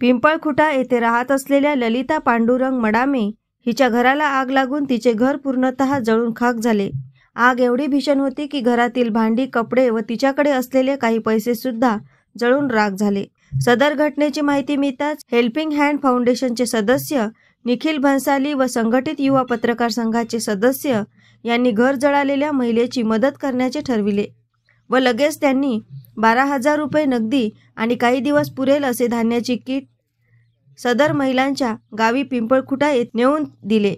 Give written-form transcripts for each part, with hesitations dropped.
पिंपळखुटा येथे राहत असलेल्या ललिता पांडुरंग मडामे हिच्या घराला आग लागून तिचे घर पूर्णतः जळून खाक झाले. आग एवढी भीषण होती की घरातील भांडी, कपडे व तिच्याकडे असलेले काही पैसे सुद्धा जळून राख झाले. सदर घटनेची माहिती मिळताच हेल्पिंग हँड फाउंडेशनचे सदस्य निखिल भन्साली व संघटित युवा पत्रकार संघाचे सदस्य यांनी घर जळालेल्या महिलेची मदत करण्याचे ठरविले व लगेच त्यांनी 12,000 रुपये नगदी आणि काही दिवस पुरेल असे धान्याची किट सदर महिलांच्या गावी पिंपळखुटा येथे नेऊन दिले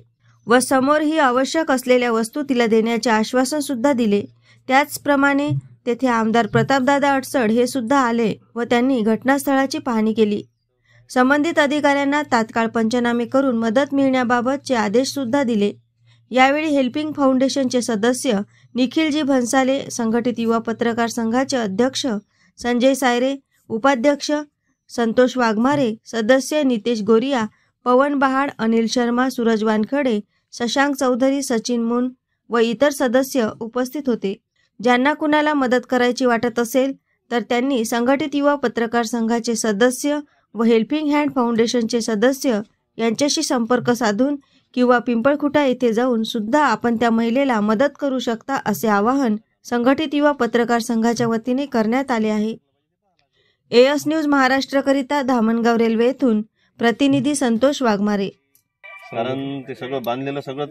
व समोर ही आवश्यक असलेल्या वस्तू तिला देण्याचे आश्वासन सुद्धा दिले. त्याचप्रमाणे तेथे आमदार प्रतापदादा अडसड हे सुद्धा आले व त्यांनी घटनास्थळाची पाहणी केली. संबंधित अधिकाऱ्यांना तात्काळ पंचनामे करून मदत मिळण्याबाबतचे आदेश सुद्धा दिले. यावेळी हेल्पिंग फाउंडेशनचे सदस्य निखिलजी भन्साले, संघटित युवा पत्रकार संघाचे अध्यक्ष संजय सायरे, उपाध्यक्ष संतोष वाघमारे, सदस्य नितेश गोरिया, पवन बहाड, अनिल शर्मा, सूरज वानखडे, शशांक चौधरी, सचिन मुन व इतर सदस्य उपस्थित होते. ज्यांना कुणाला मदत करायची वाटत असेल तर त्यांनी संघटित युवा पत्रकार संघाचे सदस्य व हेल्पिंग हँड फाउंडेशनचे सदस्य यांच्याशी संपर्क साधून किंवा पिंपळखुटा येथे जाऊन सुद्धा आपण त्या महिलेला मदत करू शकता असे आवाहन संघटित युवा पत्रकार संघाच्या वतीने करण्यात आले आहे. एएस न्यूज महाराष्ट्रकरिता धामणगाव रेल्वे येथून प्रतिनिधी संतोष वाघमारे. कारण ते सगळं बांधलेलं सगळं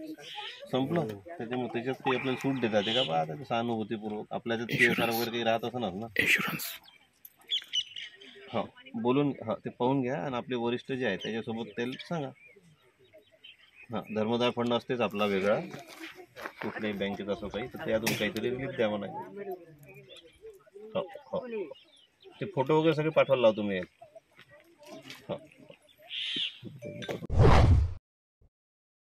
संपलं त्याच्यामुळे त्याच्यात काही आपल्याला सूट देतात ते का बा सहानुभूतीपूर्वक आपल्या CSR वगैरे काही राहत असणार ना इन्शुरन्स बोलून ते पाहून घ्या आणि आपले वरिष्ठ जे आहेत त्याच्यासोबत त्याला सांगा. धर्मदाय फंड असतेच आपला वेगळा कुठल्याही बँकेत असं काही तर त्यातून काहीतरी रिलीफ द्या म्हणा. ते फोटो वगैरे सगळे पाठवायला लावतो मी.